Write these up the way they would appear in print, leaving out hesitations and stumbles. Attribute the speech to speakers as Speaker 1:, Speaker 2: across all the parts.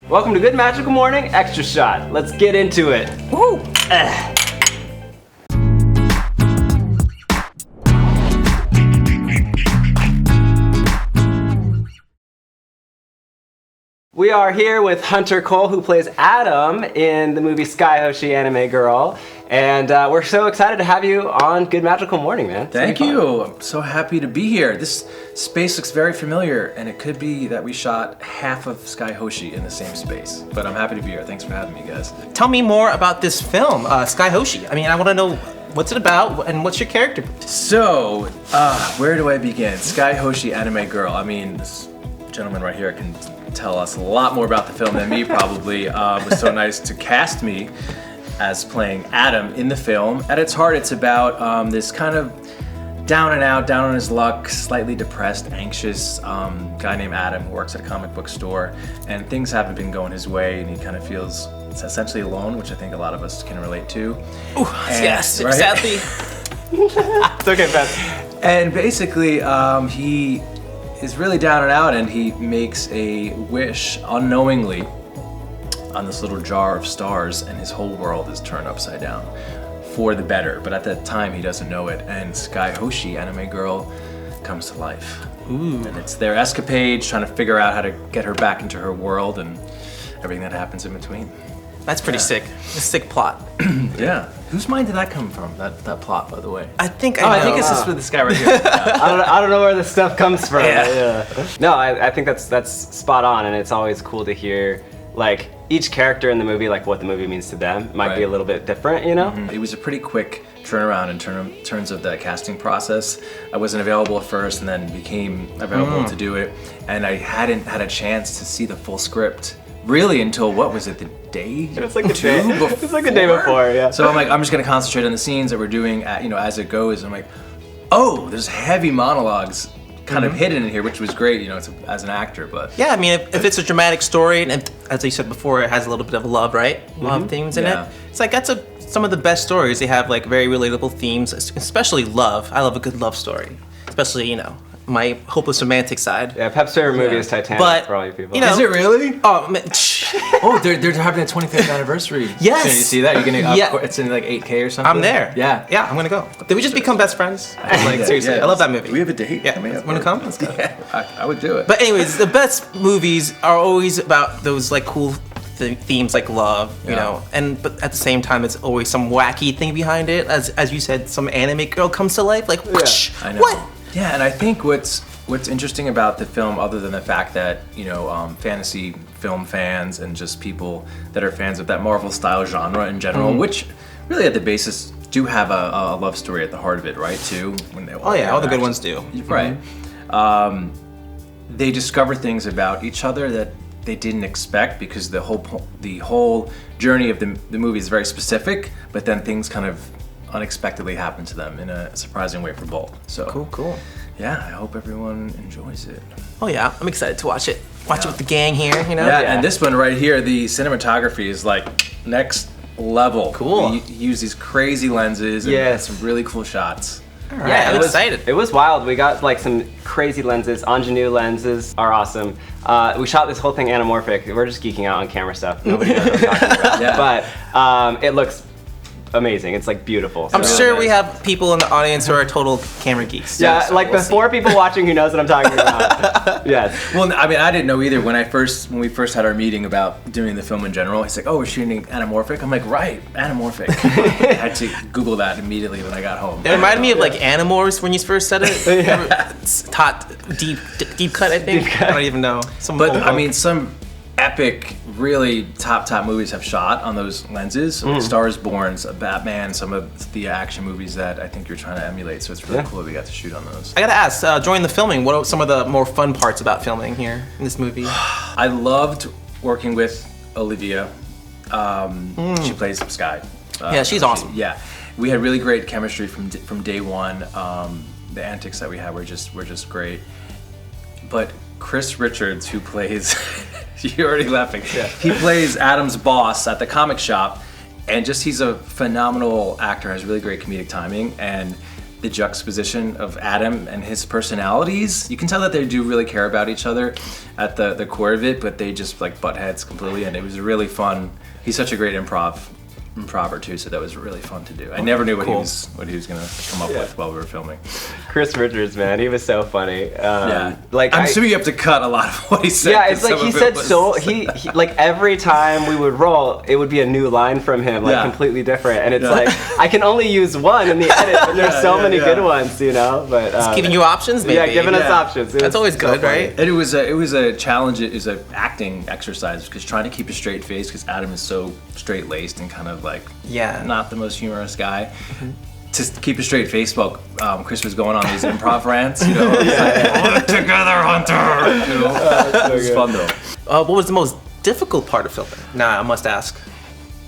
Speaker 1: Welcome to Good Magical Morning Extra Shot. Let's get into it.
Speaker 2: Woo!
Speaker 1: We are here with Hunter Cole, who plays Adam in the movie Sky Hoshi Anime Girl. And we're so excited to have you on Good Magical Morning, man.
Speaker 2: Thank you. I'm so happy to be here. This space looks very familiar, and it could be that we shot half of Sky Hoshi in the same space. But I'm happy to be here. Thanks for having me, guys.
Speaker 3: Tell me more about this film, Sky Hoshi. I mean, I want to know what's it about and what's your character?
Speaker 2: So, where do I begin? Sky Hoshi Anime Girl. I mean, this gentleman right here can tell us a lot more about the film than me, probably. It was so nice to cast me as playing Adam in the film. At its heart, it's about this kind of down and out, down on his luck, slightly depressed, anxious guy named Adam who works at a comic book store, and things haven't been going his way, and he kind of feels essentially alone, which I think a lot of us can relate to.
Speaker 3: Ooh, yes, right? Sadly.
Speaker 1: It's okay, Beth.
Speaker 2: And basically, he is really down and out, and he makes a wish unknowingly on this little jar of stars, and his whole world is turned upside down for the better. But at that time, he doesn't know it, and Sky Hoshi Anime Girl comes to life.
Speaker 3: Ooh.
Speaker 2: And it's their escapades, trying to figure out how to get her back into her world and everything that happens in between.
Speaker 3: That's pretty sick. A sick plot.
Speaker 2: Yeah. Whose mind did that come from, that plot, by the way?
Speaker 3: I think I know.
Speaker 2: I think it's just for this guy right here.
Speaker 1: I don't know where this stuff comes from.
Speaker 3: Yeah.
Speaker 1: No, I think that's spot on, and it's always cool to hear like each character in the movie, like what the movie means to them might be a little bit different, you know?
Speaker 2: It was a pretty quick turnaround in terms of the casting process. I wasn't available at first, and then became available to do it, and I hadn't had a chance to see the full script really until, what was it, the day?
Speaker 1: It was like the day. It was like the day before, yeah.
Speaker 2: So I'm like, I'm just gonna concentrate on the scenes that we're doing, as it goes. I'm like, oh, there's heavy monologues kind of hidden in here, which was great, as an actor. But
Speaker 3: yeah, I mean, if it's a dramatic story, and as you said before, it has a little bit of love, right? Love themes in it. It's like some of the best stories. They have like very relatable themes, especially love. I love a good love story, especially my hopeless romantic side.
Speaker 1: Yeah, Pep's favorite movie is Titanic,
Speaker 3: But,
Speaker 1: for all you people.
Speaker 2: is it really?
Speaker 3: Oh, man.
Speaker 2: Oh, they're having a 25th anniversary.
Speaker 3: Yes.
Speaker 2: Did you see that? You're gonna.
Speaker 3: Yeah.
Speaker 2: It's in like 8K or something.
Speaker 3: I'm there.
Speaker 2: Yeah.
Speaker 3: Yeah, I'm gonna go. Did we just become best friends? Like, seriously, I love that movie.
Speaker 2: Do we have a date?
Speaker 3: Yeah,
Speaker 2: coming up?
Speaker 3: wanna come? Let's go.
Speaker 2: Yeah, I would do it.
Speaker 3: But anyways, the best movies are always about those like cool themes like love, you know, but at the same time, it's always some wacky thing behind it. As you said, some anime girl comes to life, like whoosh,
Speaker 2: I know.
Speaker 3: what?
Speaker 2: Yeah, and I think what's interesting about the film, other than the fact that fantasy film fans and just people that are fans of that Marvel style genre in general, which really at the basis do have a love story at the heart of it, right? Too.
Speaker 3: All the good ones do.
Speaker 2: Right. They discover things about each other that they didn't expect, because the whole journey of the movie is very specific, but then things kind of unexpectedly happen to them in a surprising way for both. So
Speaker 3: Cool.
Speaker 2: yeah, I hope everyone enjoys it.
Speaker 3: Oh yeah, I'm excited to watch it. Watch it with the gang here,
Speaker 2: Yeah, and this one right here, the cinematography is like next level.
Speaker 3: Cool.
Speaker 2: We use these crazy lenses and some really cool shots.
Speaker 3: All right, I'm excited.
Speaker 1: It was wild. We got like some crazy lenses. Ingenue lenses are awesome. We shot this whole thing anamorphic. We're just geeking out on camera stuff. Nobody knows what I'm talking about. But it looks amazing. It's like beautiful.
Speaker 3: I'm sure we have people in the audience who are total camera geeks.
Speaker 1: Yeah,
Speaker 3: so
Speaker 1: like
Speaker 3: we'll
Speaker 1: the 4 people watching who knows what I'm talking about. Yes.
Speaker 2: Well, I mean, I didn't know either when we first had our meeting about doing the film in general. He's like, "Oh, we're shooting anamorphic." I'm like, "Right, anamorphic." I had to Google that immediately when I got home.
Speaker 3: It reminded me of like Animorphs when you first said it. It's hot, deep cut, I think. I don't even know.
Speaker 2: But I mean, some epic, really top movies have shot on those lenses. Star is Born, Batman, some of the action movies that I think you're trying to emulate. So it's really cool that we got to shoot on those.
Speaker 3: I gotta ask, during the filming, what are some of the more fun parts about filming here in this movie?
Speaker 2: I loved working with Olivia. She plays Sky.
Speaker 3: Yeah, she's awesome.
Speaker 2: Yeah, we had really great chemistry from day one. The antics that we had were just great. But Chris Richards, who plays, you're already laughing. Yeah. He plays Adam's boss at the comic shop, and he's a phenomenal actor, has really great comedic timing, and the juxtaposition of Adam and his personalities. You can tell that they do really care about each other at the core of it, but they just like butt heads completely, and it was really fun. He's such a great improver too, so that was really fun to do. I never knew what he was gonna come up with while we were filming.
Speaker 1: Chris Richards, man, he was so funny. Like
Speaker 2: I'm assuming you have to cut a lot of what he said.
Speaker 1: Yeah, it's like he said he like every time we would roll, it would be a new line from him, like completely different. And it's like I can only use one in the edit, but there's so many good ones, you know. But
Speaker 3: it's giving you options, maybe.
Speaker 1: Yeah, giving us options.
Speaker 3: That's always good, right?
Speaker 2: And it was a challenge. It was an acting exercise because trying to keep a straight face because Adam is so straight laced and kind of like not the most humorous guy. To keep a straight face while Chris was going on these improv rants, you know, like, together, Hunter. You know, it was fun though.
Speaker 3: What was the most difficult part of filming? Nah, I must ask.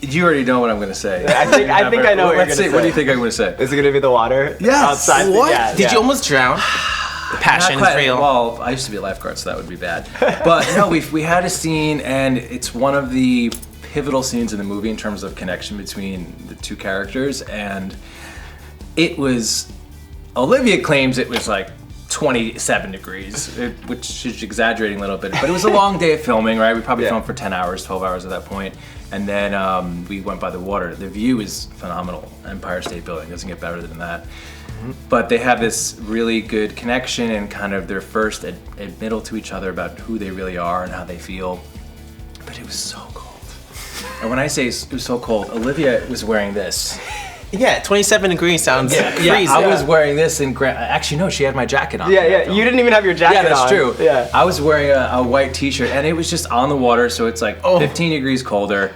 Speaker 2: You already know what I'm gonna say.
Speaker 1: I think I know what you're gonna say.
Speaker 2: What do you think I'm gonna say?
Speaker 1: Is it gonna be the water?
Speaker 2: Yes.
Speaker 1: Outside.
Speaker 3: What?
Speaker 1: Yeah,
Speaker 3: Did you almost drown? Passion is real.
Speaker 2: Well, I used to be a lifeguard, so that would be bad. But no, we had a scene, and it's one of the pivotal scenes in the movie in terms of connection between the two characters, and it was, Olivia claims it was like 27 degrees, which she's exaggerating a little bit, but it was a long day of filming, right? We probably filmed for 10 hours, 12 hours at that point, and then we went by the water. The view is phenomenal. Empire State Building doesn't get better than that. But they have this really good connection and kind of their first admittal to each other about who they really are and how they feel. But it was so cold. And when I say it was so cold, Olivia was wearing this.
Speaker 3: Yeah, 27 degrees sounds crazy.
Speaker 2: Yeah, I was wearing this, and actually no, she had my jacket on.
Speaker 1: Yeah, you didn't even have your jacket on.
Speaker 2: Yeah, that's true.
Speaker 1: Yeah,
Speaker 2: I was wearing a white t-shirt, and it was just on the water, so it's like 15 degrees colder,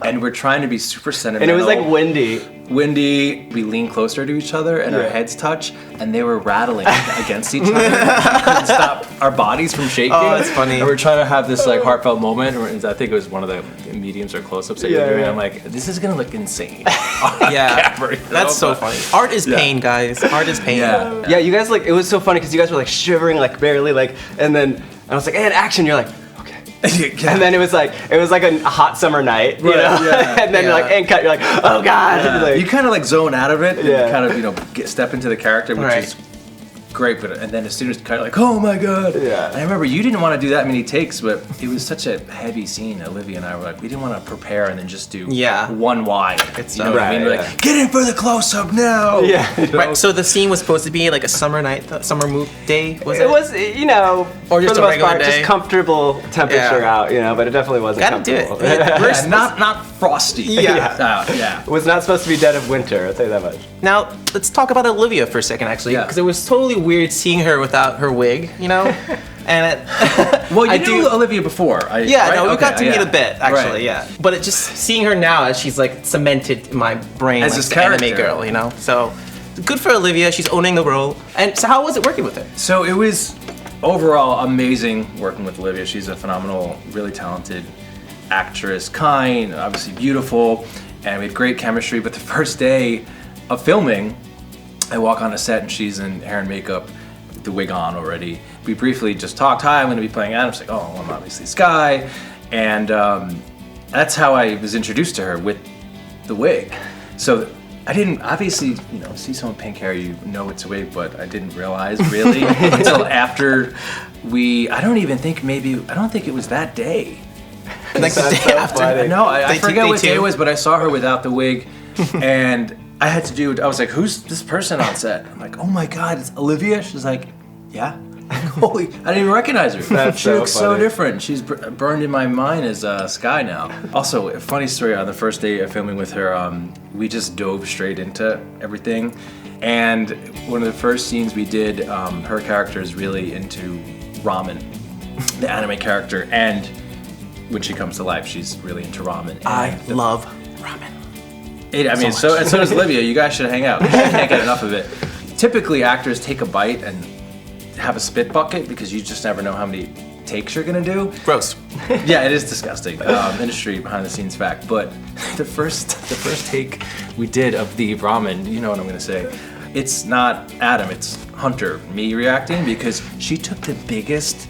Speaker 2: and we're trying to be super sentimental.
Speaker 1: And it was like windy.
Speaker 2: We leaned closer to each other, and our heads touch, and they were rattling against each other. We couldn't stop our bodies from shaking.
Speaker 3: Oh, that's funny.
Speaker 2: And we're trying to have this like heartfelt moment. I think it was one of the mediums or close-ups that you were doing. I'm like, this is gonna look insane. Camera, you know?
Speaker 3: That's so funny. Art is pain, guys. Art is pain.
Speaker 1: Yeah, you guys like it was so funny because you guys were like shivering like barely like, and then I was like, and action. You're like. And then it was like a hot summer night, you know? And then you're like, and cut, you're like, oh god. Like,
Speaker 2: you kind of like zone out of it, and kind of step into the character, which is great. But and then as soon as kind of like, oh my god. And I remember you didn't want to do that many takes, but it was such a heavy scene. Olivia and I were like, we didn't want to prepare and then just do one wide. You know what I mean? We're like, get in for the close up now.
Speaker 1: Yeah.
Speaker 2: You know?
Speaker 3: Right. So the scene was supposed to be like a summer night, summer day. Was it?
Speaker 1: It was, you know,
Speaker 3: or just
Speaker 1: for the
Speaker 3: a
Speaker 1: most
Speaker 3: regular
Speaker 1: part,
Speaker 3: day?
Speaker 1: just comfortable temperature out, you know, but it definitely wasn't
Speaker 3: Gotta
Speaker 1: comfortable.
Speaker 3: do it.
Speaker 2: Not frosty.
Speaker 1: Yeah. It was not supposed to be dead of winter, I'll tell you that much.
Speaker 3: Now, let's talk about Olivia for a second, actually, because it was totally weird seeing her without her wig, you know? And
Speaker 2: well, you knew Olivia before.
Speaker 3: We got to meet a bit, actually, But it just seeing her now as she's like cemented in my brain
Speaker 2: as
Speaker 3: like
Speaker 2: this
Speaker 3: the
Speaker 2: character.
Speaker 3: anime girl, you know? So good for Olivia. She's owning the role. And so how was it working with her?
Speaker 2: So it was overall amazing working with Olivia. She's a phenomenal, really talented actress, kind, obviously beautiful, and we had great chemistry. But the first day of filming, I walk on a set and she's in hair and makeup, with the wig on already. We briefly just talked, hi, I'm going to be playing Adam. She's like, oh, I'm obviously Sky. And that's how I was introduced to her, with the wig. So I didn't, obviously, see someone with pink hair, you know it's a wig, but I didn't realize really until after I don't think it was that day.
Speaker 3: Like the day after.
Speaker 2: No, I forget what day it was, but I saw her without the wig, and I was like, who's this person on set? I'm like, oh my god, it's Olivia? She's like, yeah. Holy, I didn't even recognize her. She looks so different. She's burned in my mind as Sky now. Also, a funny story, on the first day of filming with her, we just dove straight into everything. And one of the first scenes we did, her character is really into ramen, the anime character, and when she comes to life, she's really into ramen.
Speaker 3: I love ramen.
Speaker 2: So does Olivia. You guys should hang out. You can't get enough of it. Typically, actors take a bite and have a spit bucket because you just never know how many takes you're gonna do.
Speaker 3: Gross.
Speaker 2: Yeah, it is disgusting. Industry behind the scenes fact. But the first take we did of the ramen, you know what I'm gonna say. It's not Adam, it's Hunter, me reacting, because she took the biggest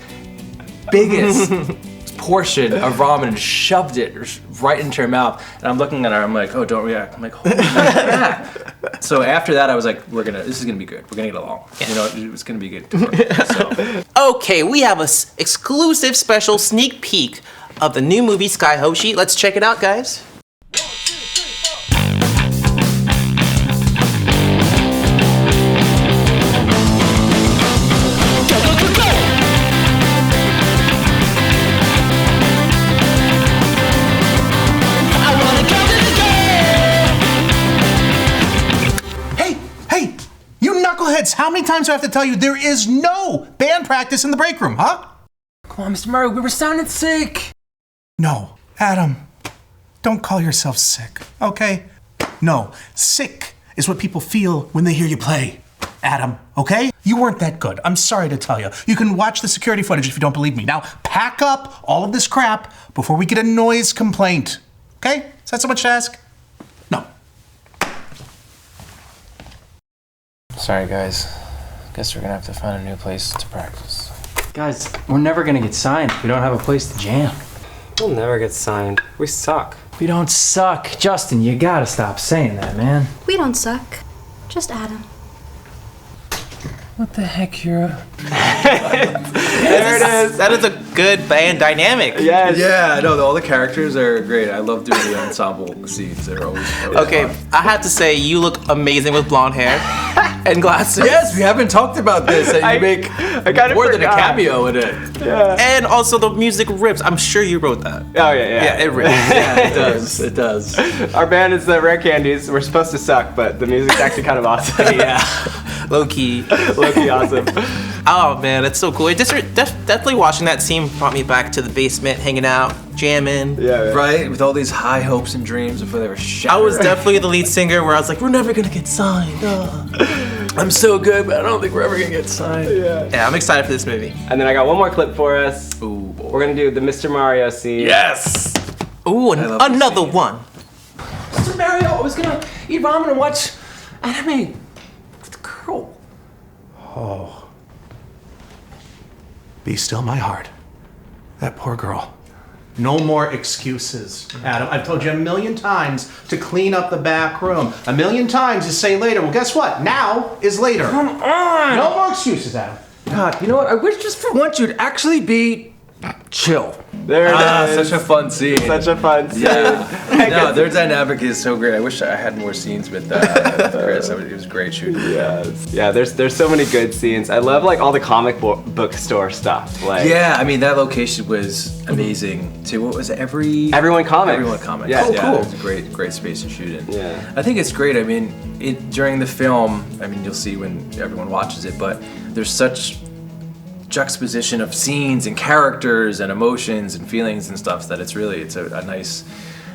Speaker 2: portion of ramen and shoved it right into her mouth. And I'm looking at her, I'm like, oh, don't react. I'm like, holy crap. So after that, I was like, this is gonna be good. We're gonna get along. You know, it's gonna be good. So.
Speaker 3: Okay, we have a exclusive special sneak peek of the new movie Sky Hoshi. Let's check it out, guys.
Speaker 4: How many times do I have to tell you there is no band practice in the break room, huh?
Speaker 2: Come on, Mr. Mario, we were sounding sick.
Speaker 4: No, Adam, don't call yourself sick, okay? No, sick is what people feel when they hear you play, Adam, okay? You weren't that good. I'm sorry to tell you. You can watch the security footage if you don't believe me. Now, pack up all of this crap before we get a noise complaint, okay? Is that so much to ask? No.
Speaker 5: Sorry, guys. Guess we're gonna have to find a new place to practice.
Speaker 6: Guys, we're never gonna get signed if we don't have a place to jam.
Speaker 1: We'll never get signed. We suck.
Speaker 6: We don't suck. Justin, you gotta stop saying that, man.
Speaker 7: We don't suck. Just Adam.
Speaker 5: What the heck, Kira?
Speaker 1: There it is.
Speaker 3: That is a good band dynamic.
Speaker 1: Yes.
Speaker 2: Yeah, no, all the characters are great. I love doing the ensemble scenes. They're always
Speaker 3: Okay,
Speaker 2: fun.
Speaker 3: I have to say, you look amazing with blonde hair and glasses.
Speaker 2: Yes, we haven't talked about this. And you make
Speaker 1: I kind of
Speaker 2: more than a cameo in it.
Speaker 3: And also the music rips. I'm sure you wrote that.
Speaker 1: Oh yeah.
Speaker 3: Yeah, it rips.
Speaker 2: Yeah, it does. It does.
Speaker 1: Our band is the Rare Candies. We're supposed to suck, but the music's actually kind of awesome.
Speaker 3: Yeah, low key.
Speaker 1: Low-key awesome.
Speaker 3: Oh man, that's so cool. Definitely watching that scene brought me back to the basement, hanging out, jamming.
Speaker 1: Yeah.
Speaker 2: Right? With all these high hopes and dreams before they were shattered.
Speaker 3: I was definitely the lead singer where I was like, we're never gonna get signed.
Speaker 2: I'm so good, but I don't think we're ever gonna get signed.
Speaker 3: Yeah, I'm excited for this movie.
Speaker 1: And then I got one more clip for us.
Speaker 2: Ooh, boy.
Speaker 1: We're gonna do the Mr. Mario scene.
Speaker 2: Yes!
Speaker 3: Ooh,
Speaker 2: love this
Speaker 3: another
Speaker 2: scene.
Speaker 3: one.
Speaker 6: Mr. Mario, I was gonna eat ramen and watch anime with the girl.
Speaker 4: Oh. Be still, my heart. That poor girl. No more excuses, Adam. I've told you a million times to clean up the back room. A million times to say later. Well, guess what? Now is later.
Speaker 6: Come on!
Speaker 4: No more excuses, Adam.
Speaker 6: God, you know what? I wish just for once you'd actually be chill.
Speaker 1: There it is.
Speaker 2: Such a fun scene.
Speaker 1: Such a fun scene.
Speaker 2: No, their dynamic is so great. I wish I had more scenes with Chris. It was great shooting.
Speaker 1: Yeah, there's so many good scenes. I love like all the comic book store stuff. Like
Speaker 2: Yeah, I mean that location was amazing too. What was it?
Speaker 1: Everyone Comics.
Speaker 2: Everyone Comics.
Speaker 1: Yeah.
Speaker 2: Yeah,
Speaker 1: Cool.
Speaker 2: It was a great space to shoot in.
Speaker 1: Yeah.
Speaker 2: I think it's great. I mean, during the film, I mean you'll see when everyone watches it, but there's such juxtaposition of scenes and characters and emotions and feelings and stuff that it's a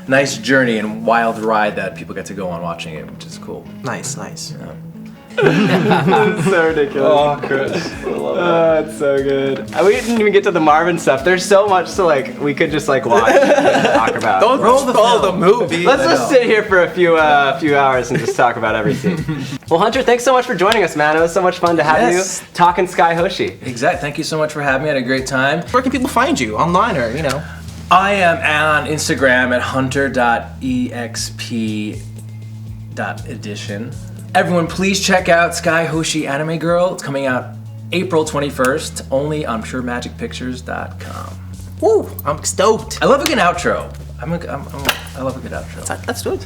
Speaker 2: nice journey and wild ride that people get to go on watching it, which is cool.
Speaker 3: Nice.
Speaker 1: It's so ridiculous. Oh, Chris. It's so good. We didn't even get to the Marvin stuff. There's so much to like, we could just like watch and talk about.
Speaker 3: Don't roll the movie.
Speaker 1: Let's just sit here for a few hours and just talk about everything. Well, Hunter, thanks so much for joining us, man. It was so much fun to have you talking Sky Hoshi.
Speaker 2: Exactly. Thank you so much for having me. I had a great time.
Speaker 3: Where can people find you? Online or,
Speaker 2: I am on Instagram at hunter.exp.edition. Everyone, please check out Sky Hoshi Anime Girl. It's coming out April 21st, only on PureMagicPictures.com.
Speaker 3: Woo, I'm stoked.
Speaker 2: I love a good outro. I love a good outro.
Speaker 3: That's good.